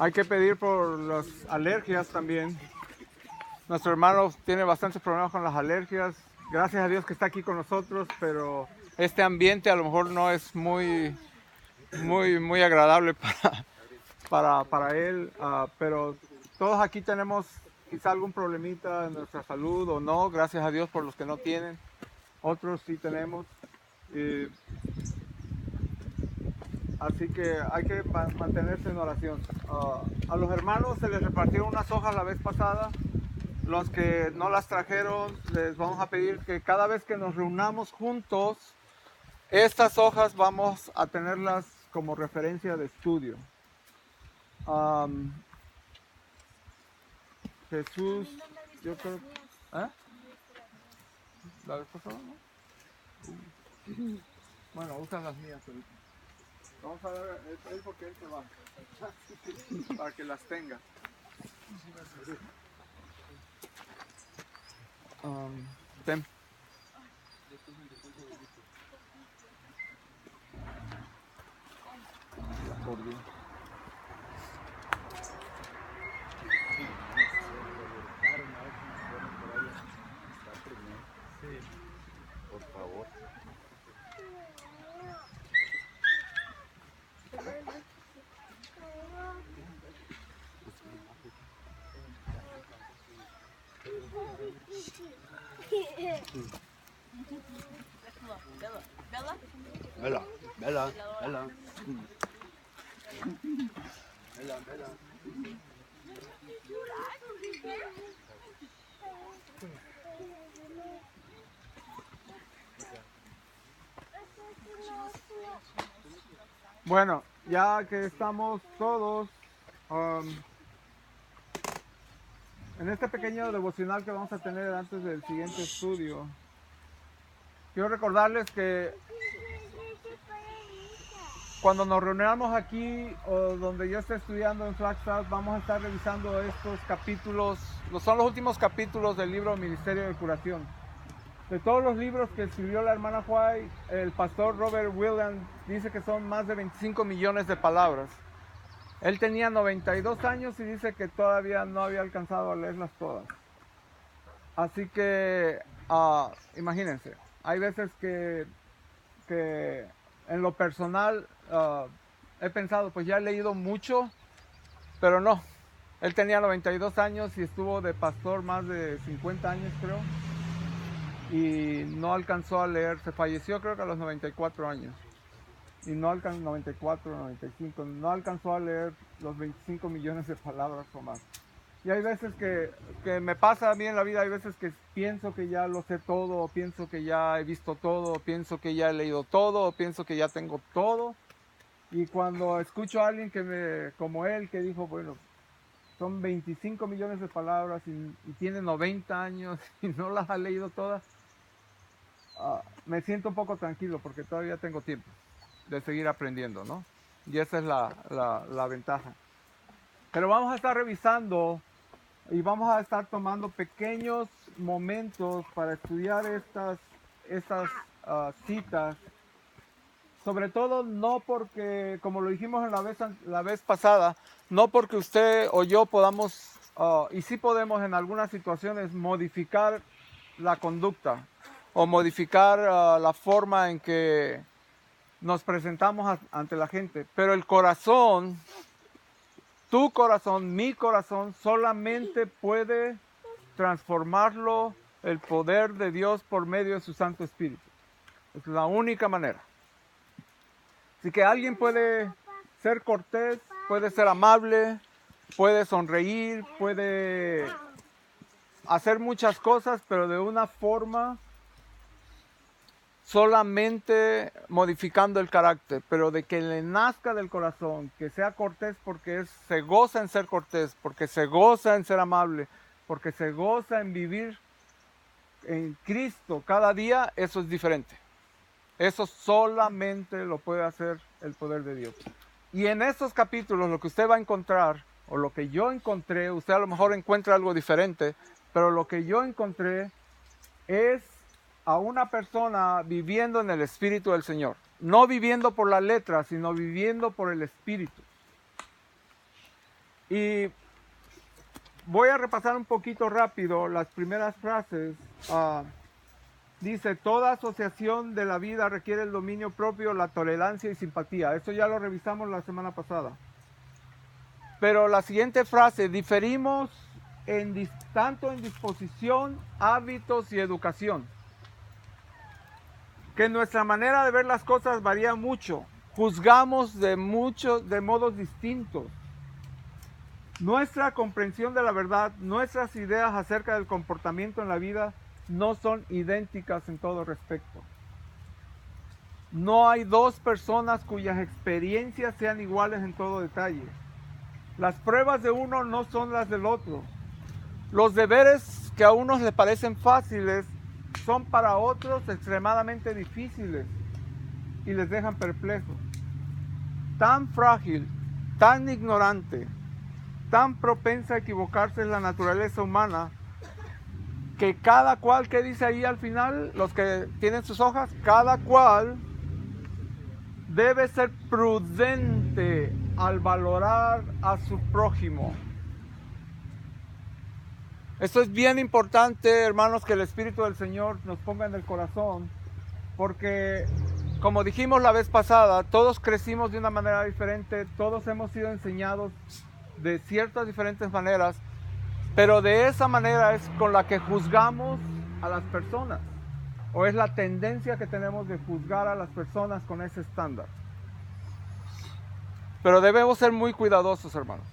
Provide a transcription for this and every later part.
Hay que pedir por las alergias también. Nuestro hermano tiene bastantes problemas con las alergias. Gracias a Dios que está aquí con nosotros, pero este ambiente a lo mejor no es muy agradable para él. Pero todos aquí tenemos quizá algún problemita en nuestra salud o no. Gracias a Dios por los que no tienen. Otros sí tenemos. Así que hay que mantenerse en oración. A los hermanos se les repartieron unas hojas la vez pasada. Los que no las trajeron, les vamos a pedir que cada vez que nos reunamos juntos, estas hojas vamos a tenerlas como referencia de estudio. Jesús, yo creo... ¿Eh? ¿La vez pasada, no? Bueno, usan las mías ahorita. Vamos a ver, él porque él se va. Para que las tenga. Ten. Por Dios. Por favor. Bella. Bueno, ya que estamos todos en este pequeño devocional que vamos a tener antes del siguiente estudio, quiero recordarles que cuando nos reunamos aquí o donde yo esté estudiando en Flagstaff, vamos a estar revisando estos capítulos, son los últimos capítulos del libro Ministerio de Curación. De todos los libros que escribió la hermana White, el pastor Robert Williams dice que son más de 25 millones de palabras. Él tenía 92 años y dice que todavía no había alcanzado a leerlas todas. Así que, imagínense, hay veces que en lo personal he pensado, pues ya he leído mucho, pero no. Él tenía 92 años y estuvo de pastor más de 50 años, creo. Y no alcanzó a leer, se falleció creo que a los 94 años. Y no alcanzó, 94, 95, no alcanzó a leer los 25 millones de palabras o más. Y hay veces que me pasa a mí en la vida, hay veces que pienso que ya lo sé todo, o pienso que ya he visto todo, o pienso que ya he leído todo, o pienso que ya tengo todo. Y cuando escucho a alguien como él, que dijo, bueno, son 25 millones de palabras y tiene 90 años y no las ha leído todas, me siento un poco tranquilo porque todavía tengo tiempo de seguir aprendiendo, ¿no? Y esa es la ventaja. Pero vamos a estar revisando y vamos a estar tomando pequeños momentos para estudiar estas citas. Sobre todo no porque, como lo dijimos en la vez pasada, no porque usted o yo podamos, y sí podemos en algunas situaciones, modificar la conducta o modificar la forma en que nos presentamos ante la gente. Pero el corazón, tu corazón, mi corazón, solamente puede transformarlo el poder de Dios por medio de su Santo Espíritu. Es la única manera. Así que alguien puede ser cortés, puede ser amable, puede sonreír, puede hacer muchas cosas, pero de una forma solamente modificando el carácter, pero de que le nazca del corazón, que sea cortés porque se goza en ser cortés, porque se goza en ser amable, porque se goza en vivir en Cristo cada día, eso es diferente. Eso solamente lo puede hacer el poder de Dios. Y en estos capítulos lo que usted va a encontrar, o lo que yo encontré, usted a lo mejor encuentra algo diferente, pero lo que yo encontré es a una persona viviendo en el Espíritu del Señor. No viviendo por la letra, sino viviendo por el Espíritu. Y voy a repasar un poquito rápido las primeras frases. Dice, toda asociación de la vida requiere el dominio propio, la tolerancia y simpatía. Eso ya lo revisamos la semana pasada. Pero la siguiente frase, diferimos tanto en disposición, hábitos y educación. Que nuestra manera de ver las cosas varía mucho. Juzgamos de modos distintos. Nuestra comprensión de la verdad, nuestras ideas acerca del comportamiento en la vida no son idénticas en todo respecto. No hay dos personas cuyas experiencias sean iguales en todo detalle. Las pruebas de uno no son las del otro. Los deberes que a unos les parecen fáciles son para otros extremadamente difíciles y les dejan perplejos. Tan frágil, tan ignorante, tan propensa a equivocarse es la naturaleza humana que cada cual, que dice ahí al final, los que tienen sus hojas, cada cual debe ser prudente al valorar a su prójimo. Esto es bien importante, hermanos, que el Espíritu del Señor nos ponga en el corazón, porque como dijimos la vez pasada, todos crecimos de una manera diferente, todos hemos sido enseñados de ciertas diferentes maneras, pero de esa manera es con la que juzgamos a las personas, o es la tendencia que tenemos de juzgar a las personas con ese estándar. Pero debemos ser muy cuidadosos, hermanos.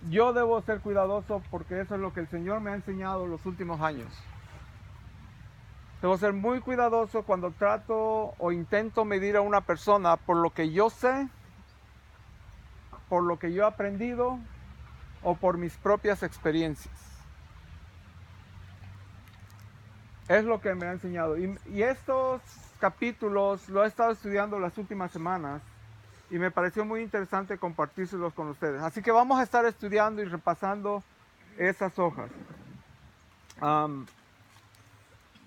Yo debo ser cuidadoso porque eso es lo que el Señor me ha enseñado los últimos años. Debo ser muy cuidadoso cuando trato o intento medir a una persona por lo que yo sé, por lo que yo he aprendido o por mis propias experiencias. Es lo que me ha enseñado. Y estos capítulos lo he estado estudiando las últimas semanas y me pareció muy interesante compartírselos con ustedes. Así que vamos a estar estudiando y repasando esas hojas.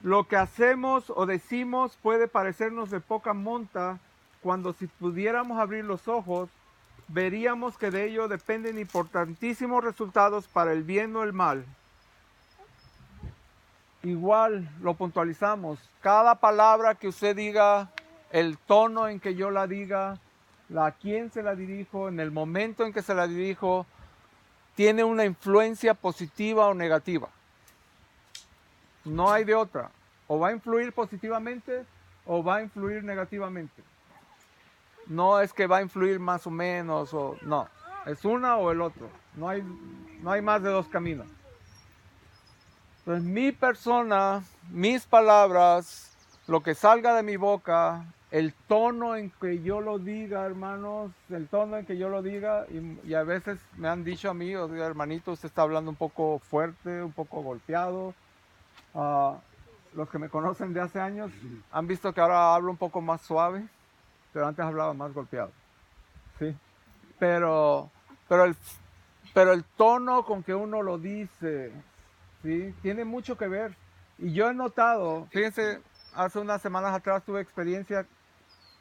Lo que hacemos o decimos puede parecernos de poca monta cuando, si pudiéramos abrir los ojos, veríamos que de ello dependen importantísimos resultados para el bien o el mal. Igual lo puntualizamos. Cada palabra que usted diga, el tono en que yo la diga, a quién se la dirijo, en el momento en que se la dirijo, tiene una influencia positiva o negativa. No hay de otra. O va a influir positivamente o va a influir negativamente. No es que va a influir más o menos, no. Es una o el otro. No hay más de dos caminos. Entonces, mi persona, mis palabras, lo que salga de mi boca, el tono en que yo lo diga, hermanos, el tono en que yo lo diga, y a veces me han dicho a mí, hermanito, usted está hablando un poco fuerte, un poco golpeado. Los que me conocen de hace años han visto que ahora hablo un poco más suave, pero antes hablaba más golpeado. ¿Sí? Pero el tono con que uno lo dice, ¿sí? Tiene mucho que ver. Y yo he notado, fíjense, hace unas semanas atrás tuve experiencia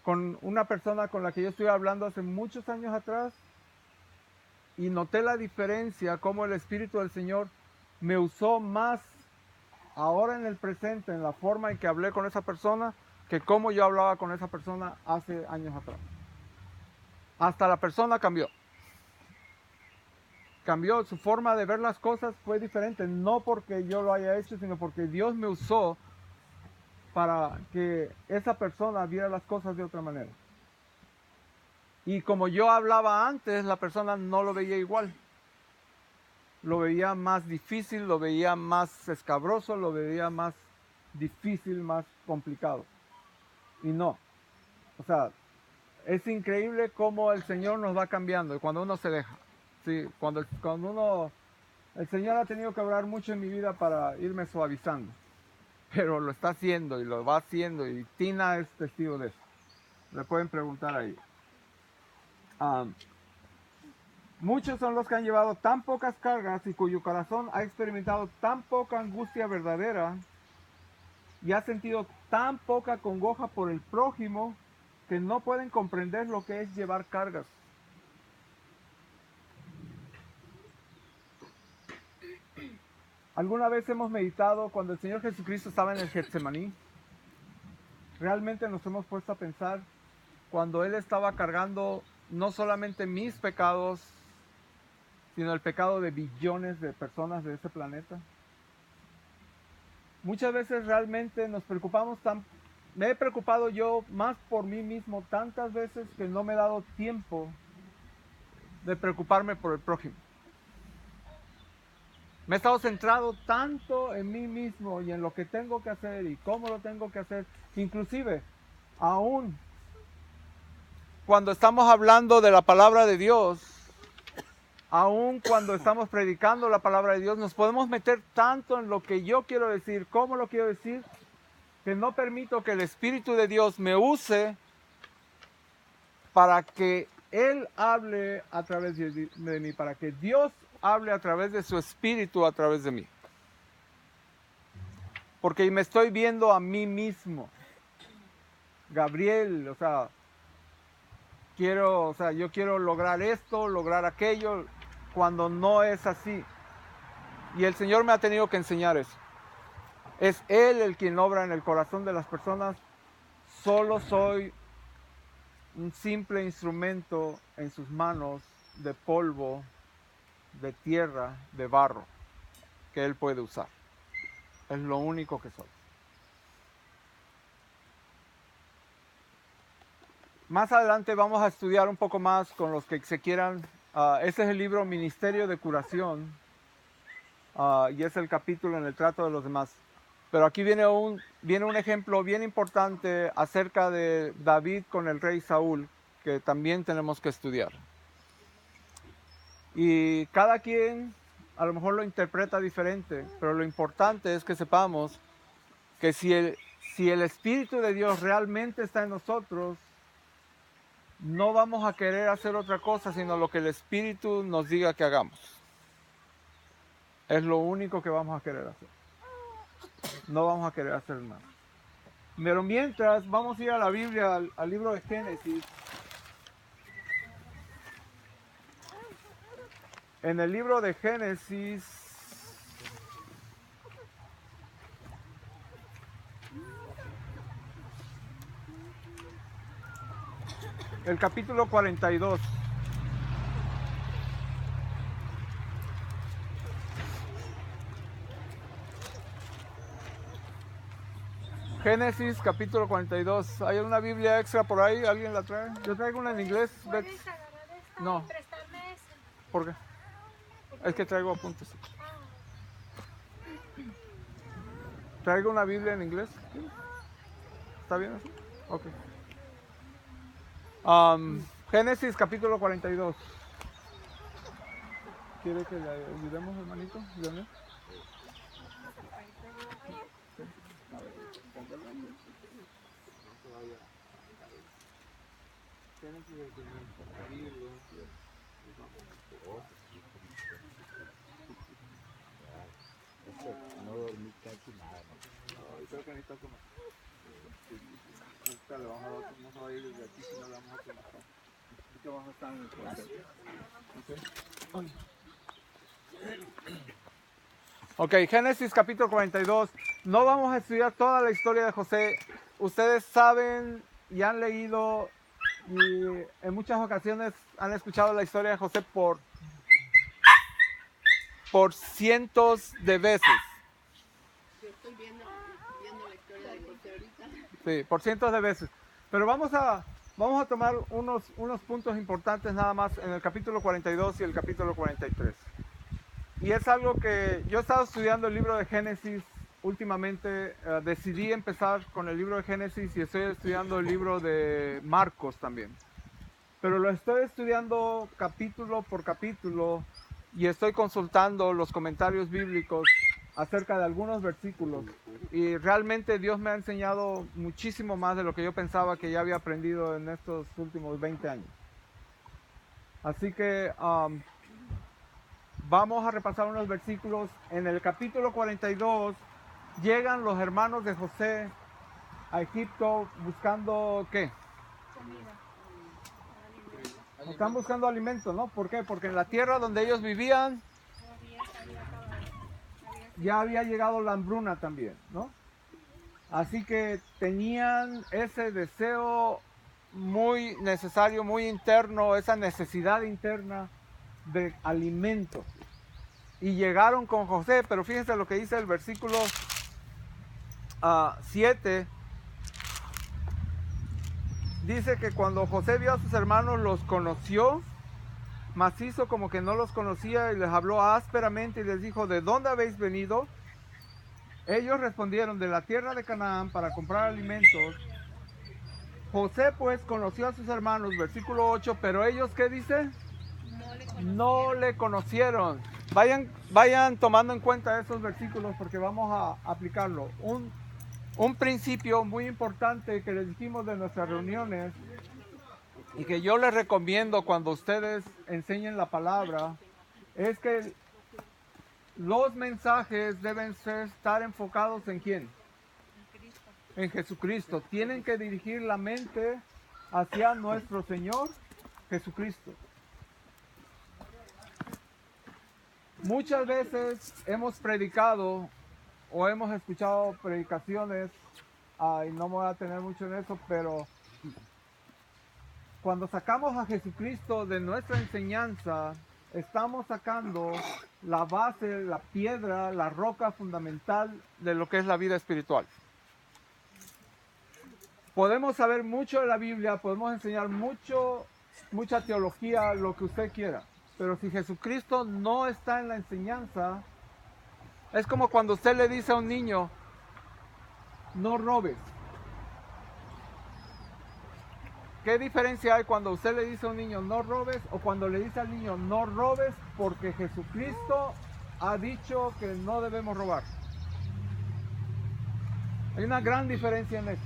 con una persona con la que yo estuve hablando hace muchos años atrás y noté la diferencia, cómo el Espíritu del Señor me usó más ahora en el presente, en la forma en que hablé con esa persona, que cómo yo hablaba con esa persona hace años atrás. Hasta la persona cambió. Cambió, su forma de ver las cosas fue diferente, no porque yo lo haya hecho, sino porque Dios me usó para que esa persona viera las cosas de otra manera. Y como yo hablaba antes, la persona no lo veía igual. Lo veía más difícil, lo veía más escabroso, lo veía más difícil, más complicado. Y no. O sea, es increíble cómo el Señor nos va cambiando y cuando uno se deja. Sí, cuando uno... El Señor ha tenido que obrar mucho en mi vida para irme suavizando. Pero lo está haciendo y lo va haciendo y Tina es testigo de eso. Le pueden preguntar ahí. Muchos son los que han llevado tan pocas cargas y cuyo corazón ha experimentado tan poca angustia verdadera y ha sentido tan poca congoja por el prójimo que no pueden comprender lo que es llevar cargas. ¿Alguna vez hemos meditado cuando el Señor Jesucristo estaba en el Getsemaní? ¿Realmente nos hemos puesto a pensar cuando Él estaba cargando no solamente mis pecados, sino el pecado de billones de personas de este planeta? Muchas veces realmente nos preocupamos me he preocupado yo más por mí mismo tantas veces que no me he dado tiempo de preocuparme por el prójimo. Me he estado centrado tanto en mí mismo y en lo que tengo que hacer y cómo lo tengo que hacer. Inclusive, aún cuando estamos hablando de la palabra de Dios, aún cuando estamos predicando la palabra de Dios, nos podemos meter tanto en lo que yo quiero decir, cómo lo quiero decir, que no permito que el Espíritu de Dios me use para que Él hable a través de mí, para que Dios hable a través de su Espíritu a través de mí. Porque me estoy viendo a mí mismo. Gabriel, yo quiero lograr esto, lograr aquello, cuando no es así. Y el Señor me ha tenido que enseñar eso. Es Él el quien obra en el corazón de las personas. Solo soy un simple instrumento en sus manos de polvo, de tierra, de barro, que Él puede usar. Es lo único que soy. Más adelante vamos a estudiar un poco más con los que se quieran. Este es el libro Ministerio de Curación, y es el capítulo en el trato de los demás. Pero aquí viene un ejemplo bien importante acerca de David con el rey Saúl, que también tenemos que estudiar. Y cada quien a lo mejor lo interpreta diferente, pero lo importante es que sepamos que si el Espíritu de Dios realmente está en nosotros, no vamos a querer hacer otra cosa sino lo que el Espíritu nos diga que hagamos. Es lo único que vamos a querer hacer. No vamos a querer hacer nada. Pero mientras, vamos a ir a la Biblia, al libro de Génesis. En el libro de Génesis, el capítulo 42. Génesis capítulo 42. ¿Hay una Biblia extra por ahí? ¿Alguien la trae? Yo traigo una en inglés. ¿Puedes agarrar esta No. y prestarme esa? ¿Por qué? Es que traigo apuntes. ¿Traigo una Biblia en inglés? ¿Está bien así? Ok. Génesis capítulo 42. ¿Quiere que le ayudemos, hermanito? ¿Ayúdame? No dormí casi nada. Creo que necesito tomar. Vamos a ir desde aquí si no le vamos a tomar. Aquí vamos a estar en el cuartel. Ok, Génesis capítulo 42. No vamos a estudiar toda la historia de José. Ustedes saben y han leído y en muchas ocasiones han escuchado la historia de José por cientos de veces. Yo estoy viendo la historia de José ahorita. Sí, por cientos de veces. Pero vamos a tomar unos puntos importantes nada más en el capítulo 42 y el capítulo 43. Y es algo que yo he estado estudiando el libro de Génesis últimamente. Decidí empezar con el libro de Génesis y estoy estudiando el libro de Marcos también. Pero lo estoy estudiando capítulo por capítulo y estoy consultando los comentarios bíblicos acerca de algunos versículos. Y realmente Dios me ha enseñado muchísimo más de lo que yo pensaba que ya había aprendido en estos últimos 20 años. Así que vamos a repasar unos versículos. En el capítulo 42 llegan los hermanos de José a Egipto buscando ¿qué? Comida. Están buscando alimento, ¿no? ¿Por qué? Porque en la tierra donde ellos vivían Había salido acabado. Había ya había llegado la hambruna también, ¿no? Así que tenían ese deseo muy necesario, muy interno, esa necesidad interna de alimento. Y llegaron con José, pero fíjense lo que dice el versículo 7. Dice que cuando José vio a sus hermanos los conoció, mas hizo como que no los conocía y les habló ásperamente y les dijo: ¿de dónde habéis venido? Ellos respondieron: de la tierra de Canaán, para comprar alimentos. José pues conoció a sus hermanos, versículo 8, pero ellos, ¿qué dice? No le conocieron. Vayan tomando en cuenta esos versículos porque vamos a aplicarlo. Un principio muy importante que les dijimos de nuestras reuniones y que yo les recomiendo cuando ustedes enseñen la palabra es que los mensajes deben estar enfocados ¿en quién? En Jesucristo. Tienen que dirigir la mente hacia nuestro Señor Jesucristo. Muchas veces hemos predicado o hemos escuchado predicaciones, y no me voy a tener mucho en eso, pero cuando sacamos a Jesucristo de nuestra enseñanza, estamos sacando la base, la piedra, la roca fundamental de lo que es la vida espiritual. Podemos saber mucho de la Biblia, podemos enseñar mucha teología, lo que usted quiera, pero si Jesucristo no está en la enseñanza, es como cuando usted le dice a un niño: no robes. ¿Qué diferencia hay cuando usted le dice a un niño no robes o cuando le dice al niño no robes porque Jesucristo ha dicho que no debemos robar? Hay una gran diferencia en eso.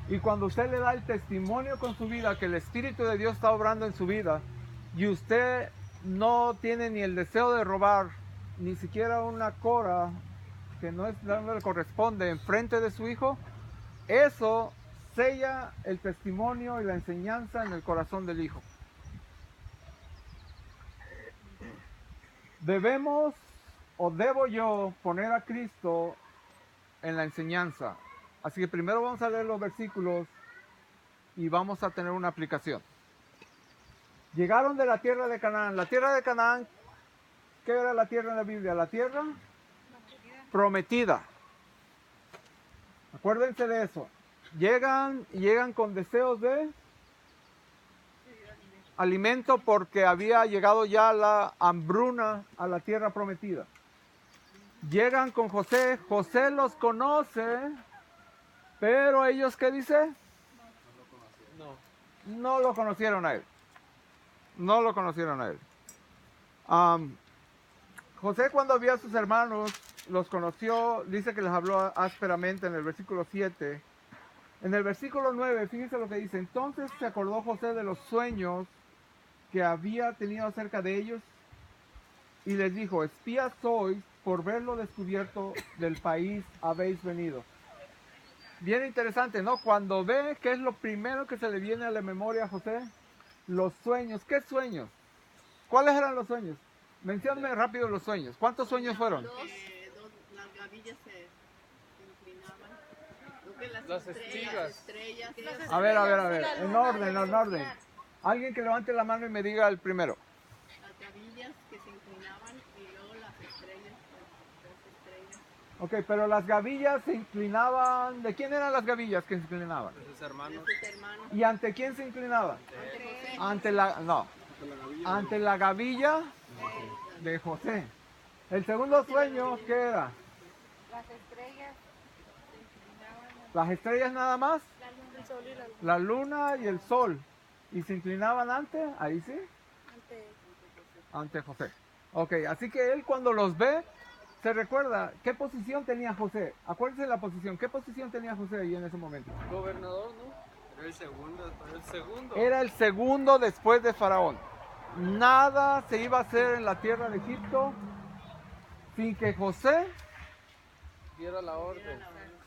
Y cuando usted le da el testimonio con su vida que el Espíritu de Dios está obrando en su vida y usted no tiene ni el deseo de robar, ni siquiera una cora que no le corresponde enfrente de su hijo, eso sella el testimonio y la enseñanza en el corazón del hijo. Debemos o debo yo poner a Cristo en la enseñanza. Así que primero vamos a leer los versículos y vamos a tener una aplicación. Llegaron de la tierra de Canaán. La tierra de Canaán, ¿qué era la tierra en la Biblia? La tierra prometida. Acuérdense de eso. Llegan con deseos de alimento porque había llegado ya la hambruna a la tierra prometida. Llegan con José. José los conoce, pero ellos, ¿qué dice? No lo conocieron a él. No lo conocieron a él. José, cuando vio a sus hermanos, los conoció, dice que les habló ásperamente en el versículo 7. En el versículo 9, fíjense lo que dice: entonces se acordó José de los sueños que había tenido acerca de ellos y les dijo: espías sois, por verlo descubierto del país habéis venido. Bien interesante, ¿no? Cuando ve, ¿qué es lo primero que se le viene a la memoria a José? Los sueños. ¿Qué sueños? ¿Cuáles eran los sueños? Mencióname rápido los sueños. ¿Cuántos sueños fueron? Las gavillas se inclinaban. Creo que Las espigas. estrellas. A ver. En orden. Alguien que levante la mano y me diga el primero. Las gavillas que se inclinaban y luego las estrellas. Las estrellas. Ok, pero las gavillas se inclinaban. ¿De quién eran las gavillas que se inclinaban? De sus hermanos. De sus hermanos. ¿Y ante quién se inclinaban? Ante José. Ante la gavilla de José. El segundo sueño, ¿qué era? Las estrellas se inclinaban Las estrellas nada más, ante el sol y la luna. la luna y el sol. Y se inclinaban ahí sí, ante José. Ok, así que él cuando los ve, se recuerda, ¿qué posición tenía José? Acuérdense de la posición, ¿qué posición tenía José ahí en ese momento? Gobernador, ¿no? Era el segundo. Era el segundo después de Faraón. Nada se iba a hacer en la tierra de Egipto sin que José Diera la orden.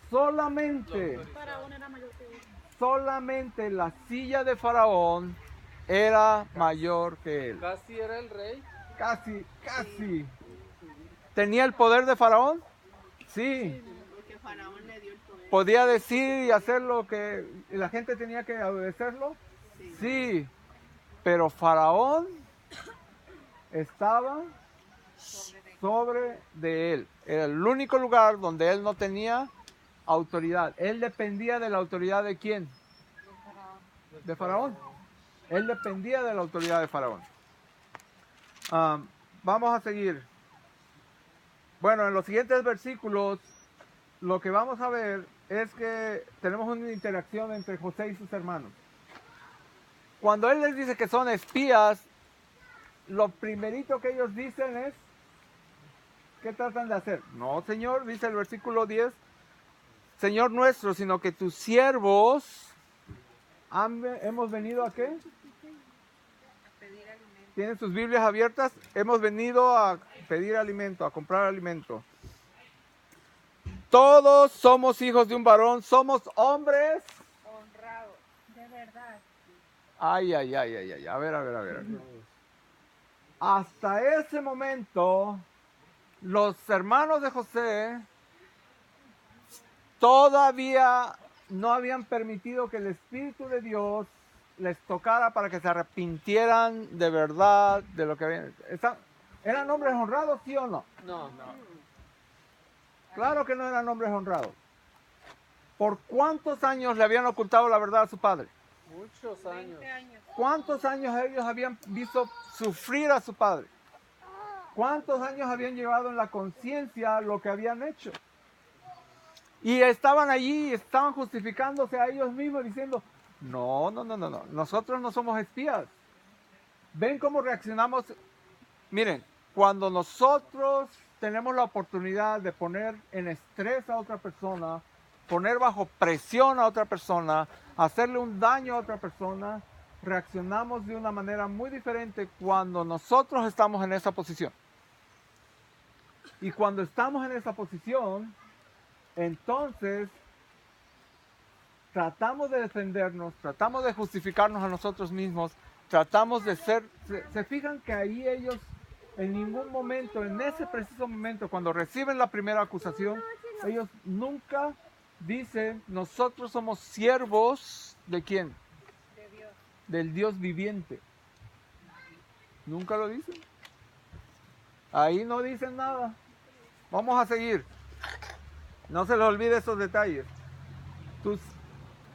solamente Faraón era mayor que él. solamente la silla de Faraón era mayor que él. Casi era el rey. Casi. ¿Tenía el poder de Faraón? Sí. Porque Faraón le dio el poder. ¿Podía decir y hacer lo que la gente tenía que obedecerlo? Sí. Sí. Pero Faraón estaba sobre de él. Era el único lugar donde él no tenía autoridad. Él dependía de la autoridad de ¿quién? De Faraón. Él dependía de la autoridad de Faraón. Vamos a seguir. Bueno, en los siguientes versículos, lo que vamos a ver es que tenemos una interacción entre José y sus hermanos. Cuando él les dice que son espías, lo primerito que ellos dicen es, ¿qué tratan de hacer? No, Señor, dice el versículo 10, Señor nuestro, sino que tus siervos hemos venido ¿a qué? Pedir alimento. ¿Tienen sus Biblias abiertas? Hemos venido a pedir alimento, a comprar alimento. Todos somos hijos de un varón, somos hombres. Honrado. De verdad. Ay, ay, ay, ay, ay. A ver. Hasta ese momento, los hermanos de José todavía no habían permitido que el Espíritu de Dios les tocara para que se arrepintieran de verdad de lo que habían hecho. ¿Eran hombres honrados, sí o no? No. Claro que no eran hombres honrados. ¿Por cuántos años le habían ocultado la verdad a su padre? Muchos años. 20 años. ¿Cuántos años ellos habían visto sufrir a su padre? ¿Cuántos años habían llevado en la conciencia lo que habían hecho? Y estaban allí, estaban justificándose a ellos mismos diciendo, no, nosotros no somos espías. ¿Ven cómo reaccionamos? Miren, cuando nosotros tenemos la oportunidad de poner en estrés a otra persona, poner bajo presión a otra persona, hacerle un daño a otra persona, reaccionamos de una manera muy diferente cuando nosotros estamos en esa posición. Y cuando estamos en esa posición, entonces tratamos de defendernos, tratamos de justificarnos a nosotros mismos, tratamos de ser... ¿Se fijan que ahí ellos en ningún momento, en ese preciso momento, cuando reciben la primera acusación, ellos nunca dicen, nosotros somos siervos de quién? De Dios. Del Dios viviente. Nunca lo dicen. Ahí no dicen nada. Vamos a seguir. No se les olvide esos detalles.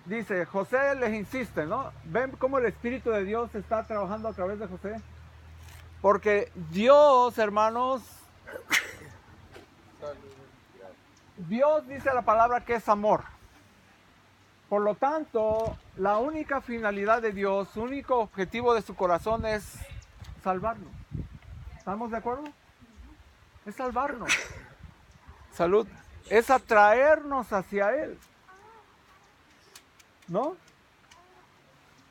Dice, José les insiste, ¿no? ¿Ven cómo el Espíritu de Dios está trabajando a través de José? Porque Dios, hermanos, Dios dice la palabra que es amor. Por lo tanto, la única finalidad de Dios, su único objetivo de su corazón es salvarnos. ¿Estamos de acuerdo? Es salvarnos. Salud. Es atraernos hacia Él. ¿No?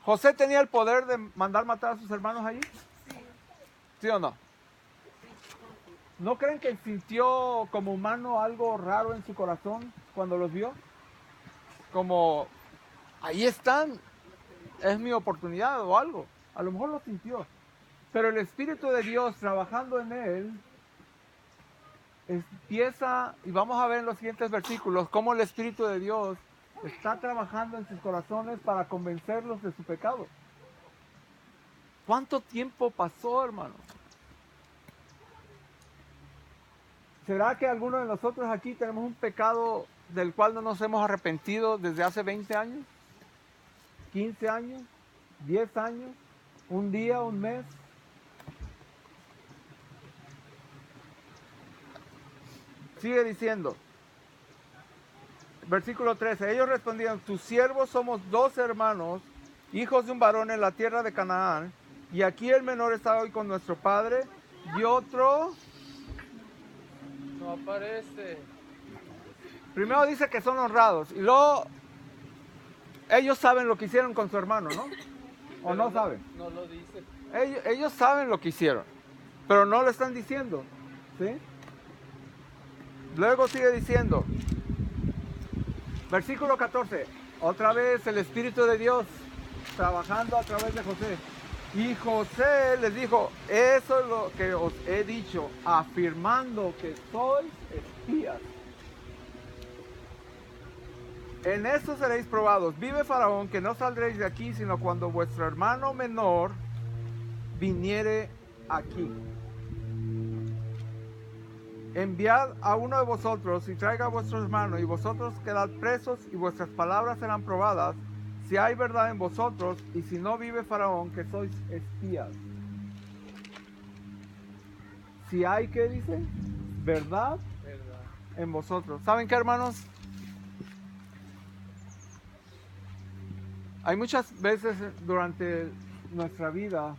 ¿José tenía el poder de mandar matar a sus hermanos allí? ¿Sí o no? ¿No creen que sintió como humano algo raro en su corazón cuando los vio? Como, ahí están, es mi oportunidad o algo. A lo mejor lo sintió. Pero el Espíritu de Dios trabajando en él, empieza, y vamos a ver en los siguientes versículos, cómo el Espíritu de Dios está trabajando en sus corazones para convencerlos de su pecado. ¿Cuánto tiempo pasó, hermano? ¿Será que alguno de nosotros aquí tenemos un pecado del cual no nos hemos arrepentido desde hace 20 años? ¿15 años? ¿10 años? ¿Un día? ¿Un mes? Sigue diciendo. Versículo 13. Ellos respondían, tus siervos somos 2 hermanos, hijos de un varón en la tierra de Canaán, y aquí el menor está hoy con nuestro padre, y otro... No aparece. Primero dice que son honrados, y luego ellos saben lo que hicieron con su hermano, ¿no? ¿O Pero no saben? No lo dice. Ellos saben lo que hicieron, pero no lo están diciendo, ¿sí? Luego sigue diciendo, versículo 14, otra vez el Espíritu de Dios trabajando a través de José. Y José les dijo, eso es lo que os he dicho, afirmando que sois espías. En esto seréis probados. Vive Faraón, que no saldréis de aquí, sino cuando vuestro hermano menor viniere aquí. Enviad a uno de vosotros y traiga a vuestro hermano, y vosotros quedad presos, y vuestras palabras serán probadas, si hay verdad en vosotros, y si no, vive Faraón, que sois espías. Si hay, ¿qué dice? Verdad en vosotros. ¿Saben qué, hermanos? Hay muchas veces durante nuestra vida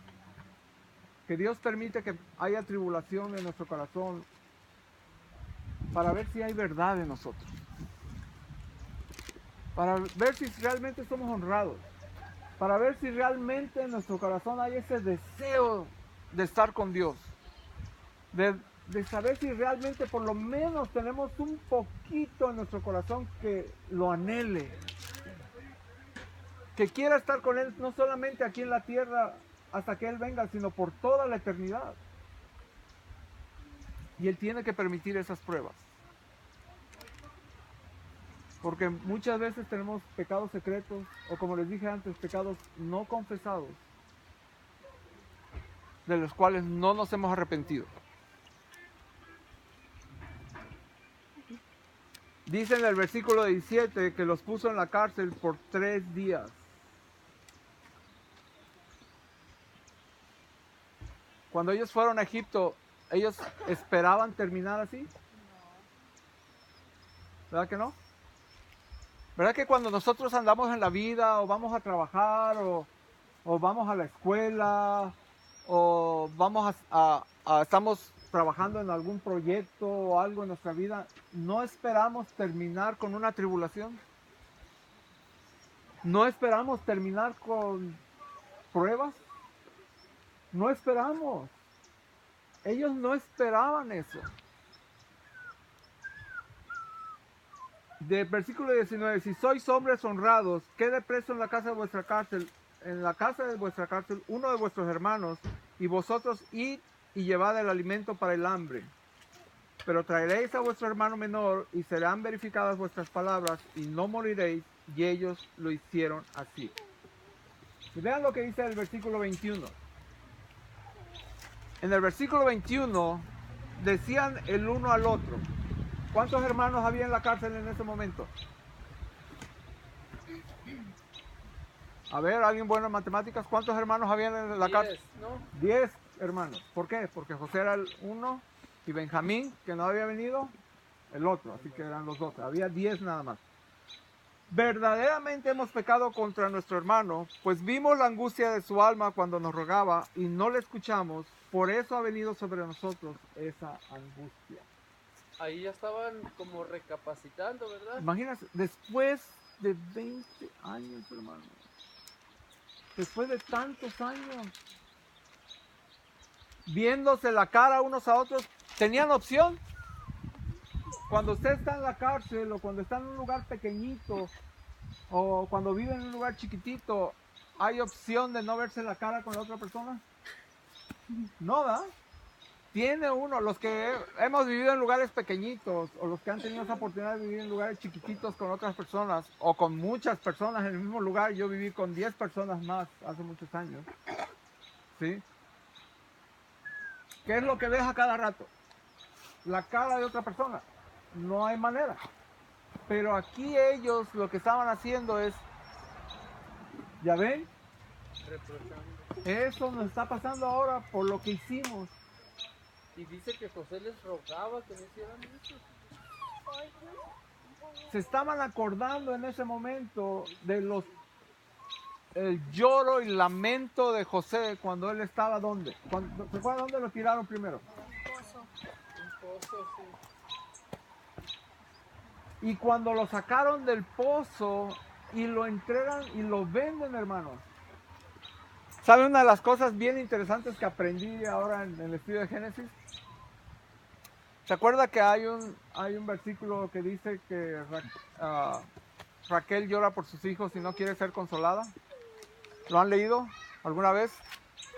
que Dios permite que haya tribulación en nuestro corazón para ver si hay verdad en nosotros, para ver si realmente somos honrados, para ver si realmente en nuestro corazón hay ese deseo de estar con Dios, de saber si realmente por lo menos tenemos un poquito en nuestro corazón que lo anhele, que quiera estar con Él no solamente aquí en la tierra hasta que Él venga, sino por toda la eternidad. Y Él tiene que permitir esas pruebas. Porque muchas veces tenemos pecados secretos, o como les dije antes, pecados no confesados, de los cuales no nos hemos arrepentido. Dice en el versículo 17 que los puso en la cárcel por 3 días. Cuando ellos fueron a Egipto, ¿ellos esperaban terminar así? ¿Verdad que no? ¿Verdad que cuando nosotros andamos en la vida, o vamos a trabajar, o vamos a la escuela, o vamos estamos trabajando en algún proyecto o algo en nuestra vida, no esperamos terminar con una tribulación? ¿No esperamos terminar con pruebas? No esperamos. Ellos no esperaban eso. De versículo 19, si sois hombres honrados, quede preso en la casa de vuestra cárcel, uno de vuestros hermanos, y vosotros id y llevad el alimento para el hambre. Pero traeréis a vuestro hermano menor, y serán verificadas vuestras palabras, y no moriréis. Y ellos lo hicieron así. Y vean lo que dice el versículo 21. En el versículo 21 decían el uno al otro. ¿Cuántos hermanos había en la cárcel en ese momento? A ver, ¿alguien bueno en matemáticas? ¿Cuántos hermanos había en la cárcel? 10, ¿no? 10 hermanos. ¿Por qué? Porque José era el uno y Benjamín, que no había venido, el otro. Así que eran los 12. Había 10 nada más. Verdaderamente hemos pecado contra nuestro hermano, pues vimos la angustia de su alma cuando nos rogaba y no le escuchamos. Por eso ha venido sobre nosotros esa angustia. Ahí ya estaban como recapacitando, ¿verdad? Imagínate, después de 20 años, hermano. Después de tantos años. Viéndose la cara unos a otros, ¿tenían opción? Cuando usted está en la cárcel, o cuando está en un lugar pequeñito, o cuando vive en un lugar chiquitito, ¿hay opción de no verse la cara con la otra persona? No, ¿verdad? Tiene uno, los que hemos vivido en lugares pequeñitos, o los que han tenido esa oportunidad de vivir en lugares chiquititos con otras personas, o con muchas personas en el mismo lugar. Yo viví con 10 personas más hace muchos años. ¿Sí? ¿Qué es lo que ves a cada rato? La cara de otra persona. No hay manera. Pero aquí ellos lo que estaban haciendo es, ¿ya ven? Reprochando. Eso nos está pasando ahora por lo que hicimos. Y dice que José les rogaba que no hicieran eso. Se estaban acordando en ese momento de el lloro y lamento de José cuando él estaba ¿dónde? ¿Se acuerdan dónde lo tiraron primero? Un pozo, sí. Y cuando lo sacaron del pozo y lo entregan y lo venden, hermanos. ¿Saben una de las cosas bien interesantes que aprendí ahora en el estudio de Génesis? ¿Se acuerda que hay un versículo que dice que Raquel llora por sus hijos y no quiere ser consolada? ¿Lo han leído alguna vez?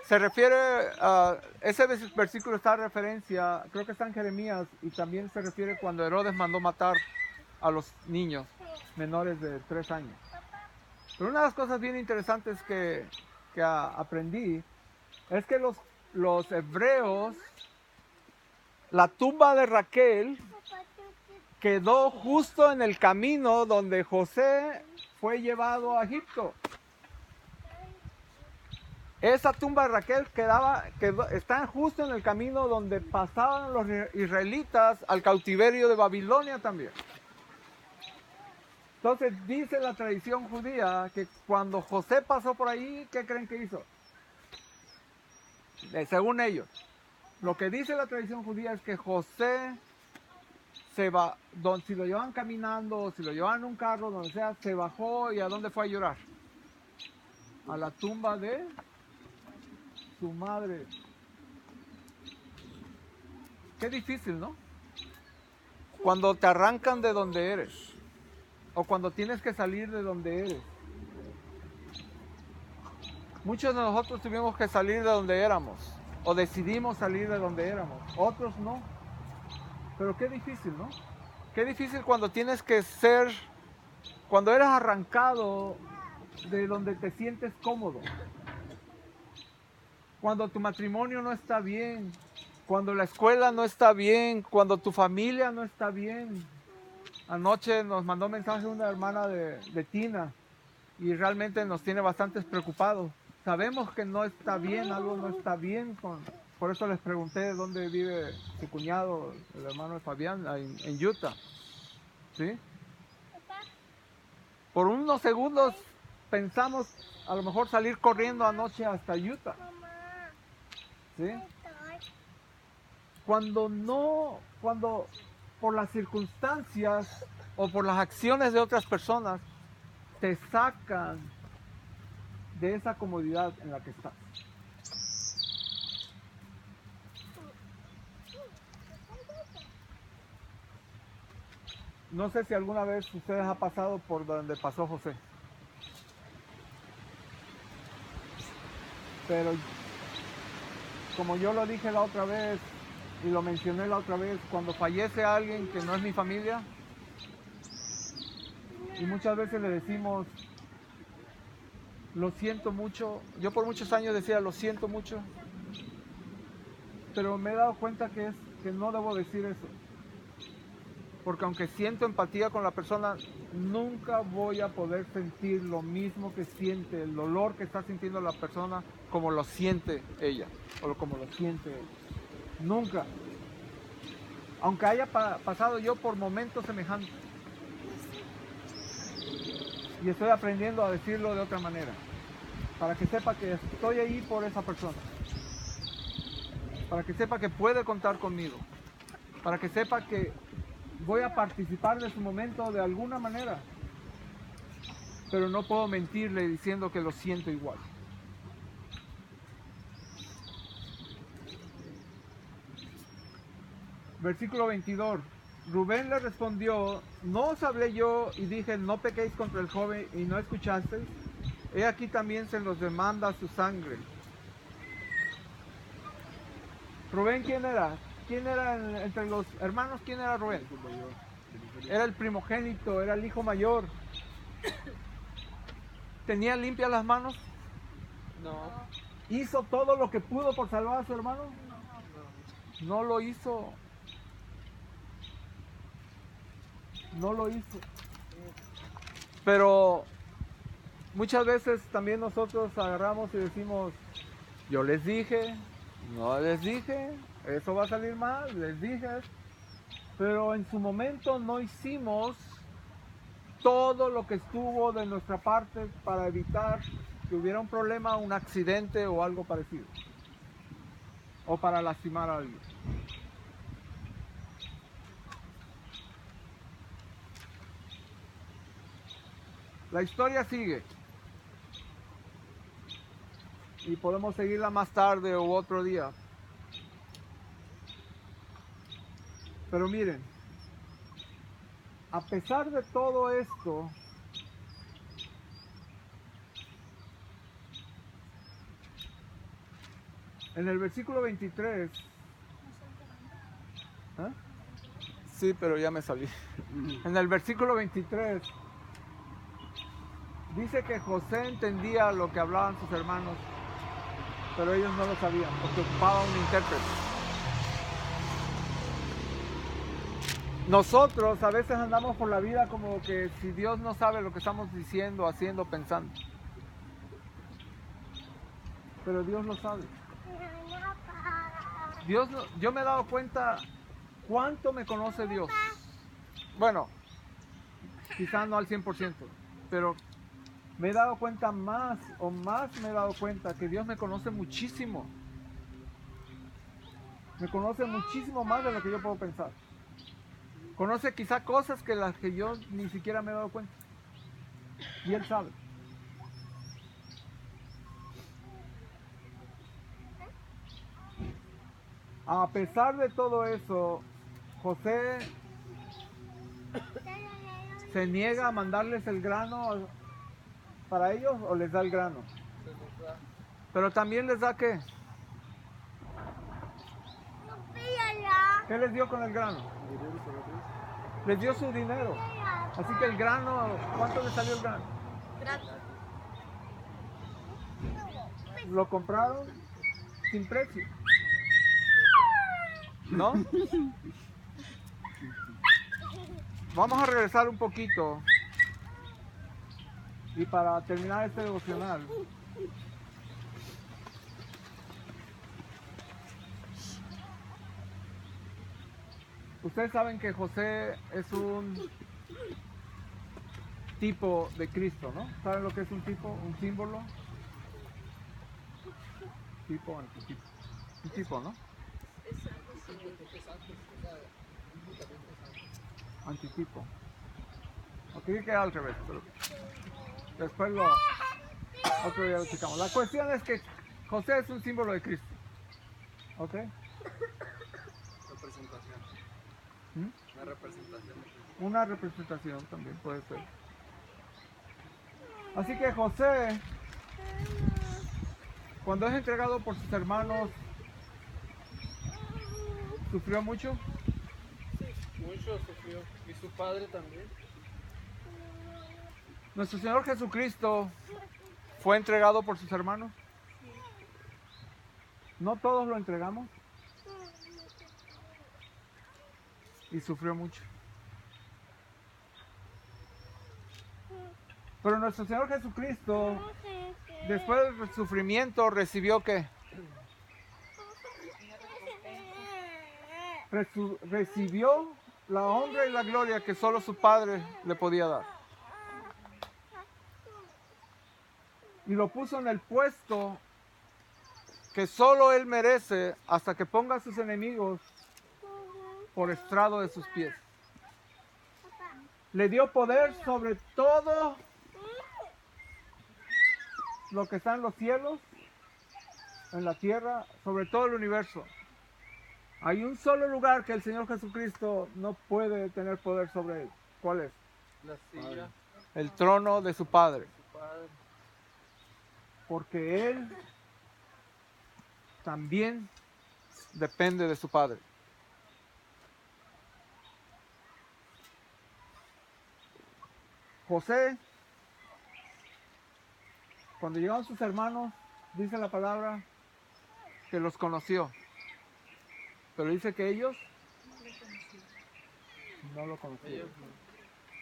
se refiere a ese versículo, está en referencia, creo que está en Jeremías, y también se refiere cuando Herodes mandó matar a los niños menores de 3 años. Pero una de las cosas bien interesantes que aprendí es que los hebreos, la tumba de Raquel quedó justo en el camino donde José fue llevado a Egipto. Esa tumba de Raquel está justo en el camino donde pasaban los israelitas al cautiverio de Babilonia también. Entonces dice la tradición judía que cuando José pasó por ahí, ¿qué creen que hizo? Según ellos, lo que dice la tradición judía es que José se va, si lo llevan caminando o si lo llevan en un carro, donde sea, se bajó y ¿a dónde fue a llorar? A la tumba de su madre. Qué difícil, ¿no? Cuando te arrancan de donde eres, o cuando tienes que salir de donde eres. Muchos de nosotros tuvimos que salir de donde éramos, o decidimos salir de donde éramos, otros no. Pero qué difícil, ¿no? Qué difícil cuando tienes que cuando eres arrancado de donde te sientes cómodo. Cuando tu matrimonio no está bien, cuando la escuela no está bien, cuando tu familia no está bien. Anoche nos mandó mensaje una hermana de Tina y realmente nos tiene bastante preocupados. Sabemos que no está bien, algo no está bien. Por eso les pregunté dónde vive su cuñado, el hermano de Fabián, en Utah. ¿Sí? Por unos segundos pensamos a lo mejor salir corriendo anoche hasta Utah. ¿Sí? Cuando por las circunstancias o por las acciones de otras personas te sacan de esa comodidad en la que estás. No sé si alguna vez ustedes han pasado por donde pasó José. Pero como yo lo dije la otra vez y lo mencioné la otra vez, cuando fallece alguien que no es mi familia, y muchas veces le decimos, lo siento mucho. Yo por muchos años decía, lo siento mucho. Pero me he dado cuenta que no debo decir eso. Porque aunque siento empatía con la persona, nunca voy a poder sentir lo mismo que siente, el dolor que está sintiendo la persona, como lo siente ella, o como lo siente él. Nunca. Aunque haya pasado yo por momentos semejantes. Y estoy aprendiendo a decirlo de otra manera. Para que sepa que estoy ahí por esa persona. Para que sepa que puede contar conmigo. Para que sepa que voy a participar de su momento de alguna manera. Pero no puedo mentirle diciendo que lo siento igual. Versículo 22. Rubén le respondió, ¿no os hablé yo y dije, no pequéis contra el joven y no escuchasteis? He aquí también se los demanda su sangre. Rubén, ¿quién era? ¿Quién era entre los hermanos? ¿Quién era Rubén? Era el primogénito, era el hijo mayor. ¿Tenía limpias las manos? No. ¿Hizo todo lo que pudo por salvar a su hermano? No lo hizo. No lo hizo. Pero muchas veces también nosotros agarramos y decimos, yo les dije, no les dije, eso va a salir mal, les dije. Pero en su momento no hicimos todo lo que estuvo de nuestra parte para evitar que hubiera un problema, un accidente o algo parecido. O para lastimar a alguien. La historia sigue. Y podemos seguirla más tarde o otro día. Pero miren, a pesar de todo esto, En el versículo 23. ¿Ah? Sí, pero ya me salí. En el versículo 23 dice que José entendía lo que hablaban sus hermanos, pero ellos no lo sabían porque ocupaba un intérprete. Nosotros a veces andamos por la vida como que si Dios no sabe lo que estamos diciendo, haciendo, pensando. Pero Dios lo sabe. Yo me he dado cuenta cuánto me conoce Dios. Bueno, quizás no al 100%, pero me he dado cuenta más me he dado cuenta que Dios me conoce muchísimo. Me conoce muchísimo más de lo que yo puedo pensar. Conoce quizá cosas que las que yo ni siquiera me he dado cuenta. Y Él sabe. A pesar de todo eso, José se niega a mandarles el grano para ellos o les da el grano. Pero también les da ¿qué? ¿Qué les dio con el grano? Les dio su dinero. Así que el grano, ¿cuánto le salió el grano? Lo compraron sin precio. ¿No? Vamos a regresar un poquito. Y para terminar este devocional, ustedes saben que José es un tipo de Cristo, ¿no? ¿Saben lo que es un tipo? Un símbolo. Tipo, antitipo. Un tipo, ¿no? Antitipo. Ok, que al revés, pero después otro día lo checamos. La cuestión es que José es un símbolo de Cristo. ¿Ok? Representación. ¿Mm? Una representación de Cristo. Una representación también puede ser. Así que José, cuando es entregado por sus hermanos, ¿sufrió mucho? Mucho sufrió. Y su padre también. Nuestro Señor Jesucristo fue entregado por sus hermanos. No todos lo entregamos. Y sufrió mucho. Pero nuestro Señor Jesucristo, después del sufrimiento, recibió ¿qué? Recibió la honra y la gloria que solo su Padre le podía dar. Y lo puso en el puesto que solo Él merece hasta que ponga a sus enemigos por estrado de sus pies. Le dio poder sobre todo lo que está en los cielos, en la tierra, sobre todo el universo. Hay un solo lugar que el Señor Jesucristo no puede tener poder sobre él. ¿Cuál es? La silla. El trono de su Padre. Su padre. Porque Él también depende de su Padre. José, cuando llegaron sus hermanos, dice la palabra que los conoció. Pero dice que ellos no lo conocían. Ellos no.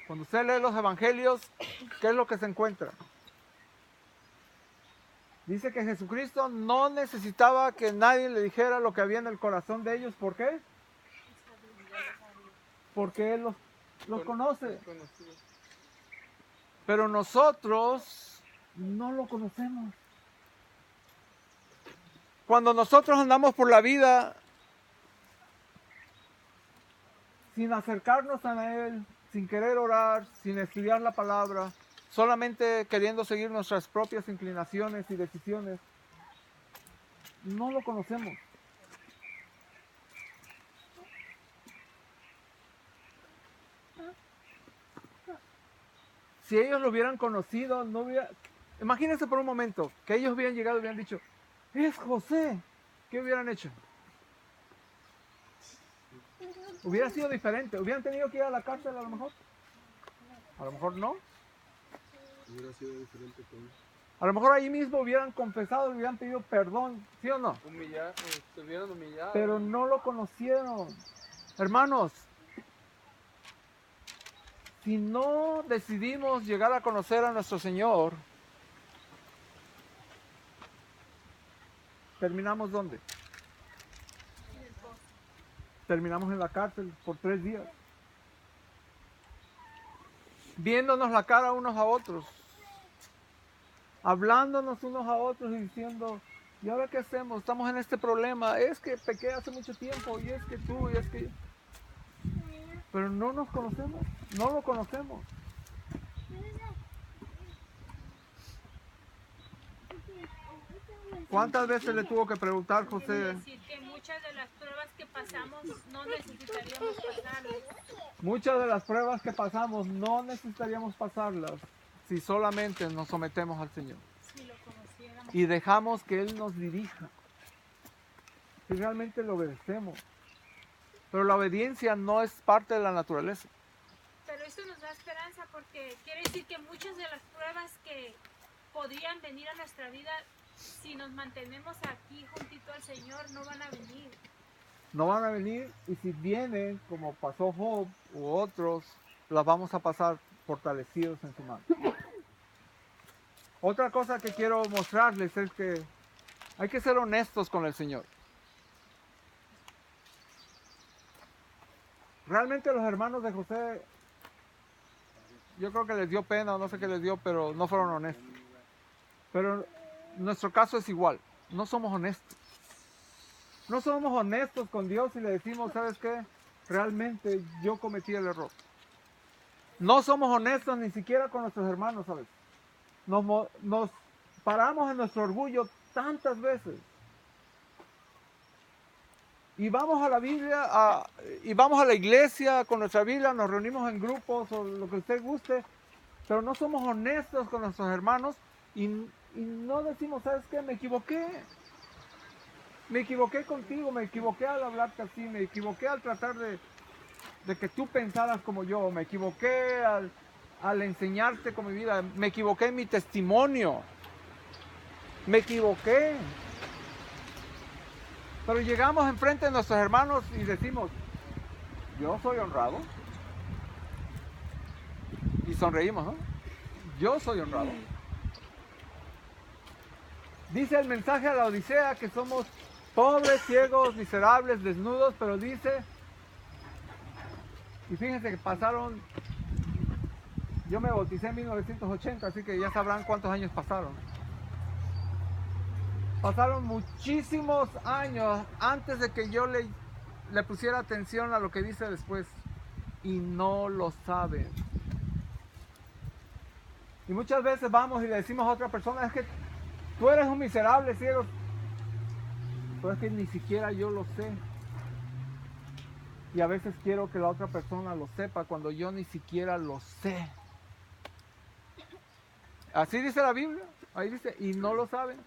Cuando usted lee los evangelios, ¿qué es lo que se encuentra? Dice que Jesucristo no necesitaba que nadie le dijera lo que había en el corazón de ellos. ¿Por qué? Porque Él los conoce. Conocido. Pero nosotros no lo conocemos. Cuando nosotros andamos por la vida sin acercarnos a Él, sin querer orar, sin estudiar la palabra, solamente queriendo seguir nuestras propias inclinaciones y decisiones, no lo conocemos. Si ellos lo hubieran conocido, imagínense por un momento que ellos hubieran llegado y hubieran dicho, es José, ¿qué hubieran hecho? Hubiera sido diferente. ¿Hubieran tenido que ir a la cárcel a lo mejor? A lo mejor no. Hubiera sido diferente todo. A lo mejor ahí mismo hubieran confesado, le hubieran pedido perdón, ¿sí o no? Se hubieran humillado. Pero no lo conocieron. Hermanos, si no decidimos llegar a conocer a nuestro Señor, ¿terminamos dónde? Terminamos en la cárcel por 3 días. Viéndonos la cara unos a otros. Hablándonos unos a otros y diciendo, ¿y ahora qué hacemos? Estamos en este problema. Es que pequé hace mucho tiempo y es que tú y es que... Pero no nos conocemos, no lo conocemos. ¿Cuántas veces le tuvo que preguntar José? Decir que muchas de las pruebas que pasamos no necesitaríamos pasarlas. Muchas de las pruebas que pasamos no necesitaríamos pasarlas si solamente nos sometemos al Señor Si lo conociéramos. y dejamos que Él nos dirija. Si realmente le obedecemos. Pero la obediencia no es parte de la naturaleza. Pero eso nos da esperanza porque quiere decir que muchas de las pruebas que podrían venir a nuestra vida, si nos mantenemos aquí juntito al Señor, no van a venir. No van a venir y si vienen, como pasó Job u otros, las vamos a pasar fortalecidos en su mano. Otra cosa que quiero mostrarles es que hay que ser honestos con el Señor. Realmente los hermanos de José, yo creo que les dio pena o no sé qué les dio, pero no fueron honestos. Pero nuestro caso es igual, no somos honestos. No somos honestos con Dios y le decimos, ¿sabes qué? Realmente yo cometí el error. No somos honestos ni siquiera con nuestros hermanos, ¿sabes? Nos paramos en nuestro orgullo tantas veces. Y vamos a la Biblia, y vamos a la iglesia con nuestra Biblia, nos reunimos en grupos o lo que usted guste, pero no somos honestos con nuestros hermanos y no decimos, ¿sabes qué? Me equivoqué. Me equivoqué contigo, me equivoqué al hablarte así, me equivoqué al tratar de que tú pensaras como yo, me equivoqué al enseñarte con mi vida, me equivoqué en mi testimonio, me equivoqué. Pero llegamos enfrente de nuestros hermanos y decimos, yo soy honrado. Y sonreímos, ¿no? Yo soy honrado. Dice el mensaje a la Odisea que somos pobres, ciegos, miserables, desnudos, pero dice, y fíjense que pasaron, yo me bauticé en 1980, así que ya sabrán cuántos años pasaron. Pasaron muchísimos años antes de que yo le pusiera atención a lo que dice después, y no lo saben. Y muchas veces vamos y le decimos a otra persona, es que tú eres un miserable, ciego. Pero es que ni siquiera yo lo sé. Y a veces quiero que la otra persona lo sepa cuando yo ni siquiera lo sé. Así dice la Biblia. Ahí dice, y no lo saben.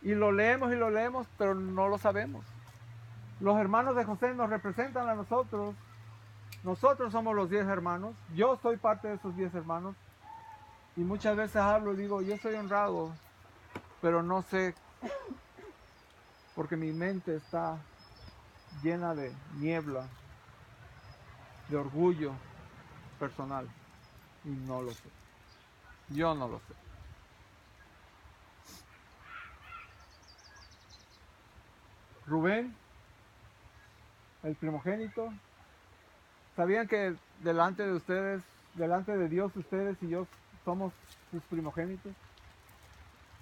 Y lo leemos, pero no lo sabemos. Los hermanos de José nos representan a nosotros. Nosotros somos los 10 hermanos. Yo soy parte de esos 10 hermanos. Y muchas veces hablo y digo, yo soy honrado, pero no sé, porque mi mente está llena de niebla, de orgullo personal. Y no lo sé. Yo no lo sé. Rubén, el primogénito, ¿sabían que delante de ustedes, delante de Dios, ustedes y yo somos sus primogénitos?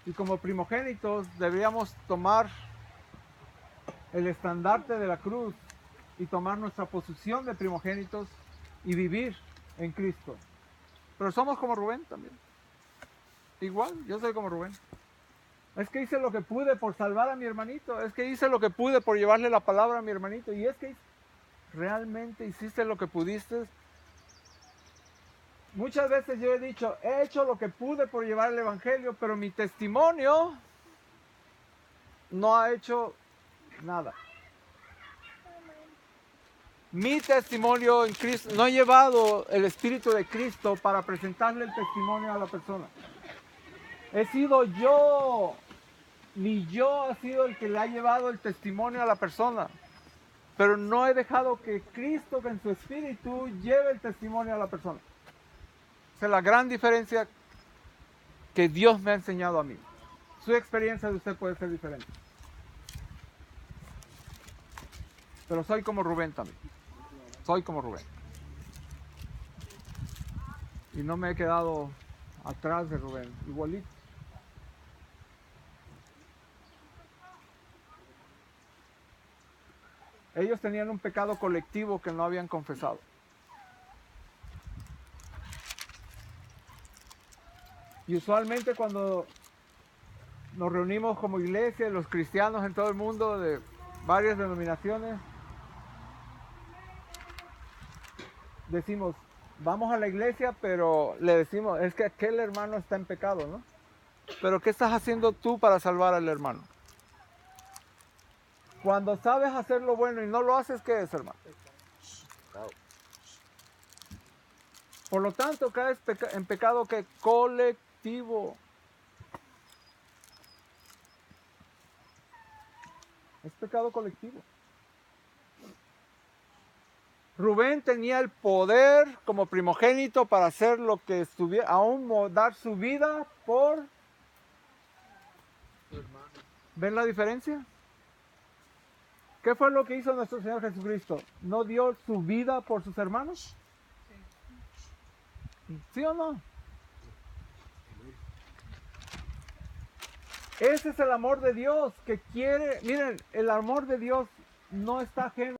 Y como primogénitos deberíamos tomar el estandarte de la cruz y tomar nuestra posición de primogénitos y vivir en Cristo. Pero somos como Rubén también. Igual, yo soy como Rubén. Es que hice lo que pude por salvar a mi hermanito. Es que hice lo que pude por llevarle la palabra a mi hermanito. Y es que realmente hiciste lo que pudiste. Muchas veces yo he dicho, he hecho lo que pude por llevar el evangelio, pero mi testimonio no ha hecho nada. Mi testimonio en Cristo, no he llevado el Espíritu de Cristo para presentarle el testimonio a la persona. He sido yo, ni yo ha sido el que le ha llevado el testimonio a la persona. Pero no he dejado que Cristo en su Espíritu lleve el testimonio a la persona. Esa es la gran diferencia que Dios me ha enseñado a mí. Su experiencia de usted puede ser diferente. Pero soy como Rubén también. Soy como Rubén. Y no me he quedado atrás de Rubén, igualito. Ellos tenían un pecado colectivo que no habían confesado. Y usualmente cuando nos reunimos como iglesia, los cristianos en todo el mundo de varias denominaciones, decimos, vamos a la iglesia, pero le decimos, es que aquel hermano está en pecado, ¿no? Pero ¿qué estás haciendo tú para salvar al hermano? Cuando sabes hacer lo bueno y no lo haces, ¿qué es, hermano? Por lo tanto, caes en pecado que colectivo. Es pecado colectivo. Rubén tenía el poder como primogénito para hacer lo que estuviera, aún dar su vida por... ¿Ven la diferencia? ¿Qué fue lo que hizo nuestro Señor Jesucristo? ¿No dio su vida por sus hermanos? ¿Sí o no? Ese es el amor de Dios que quiere. Miren, el amor de Dios no está ajeno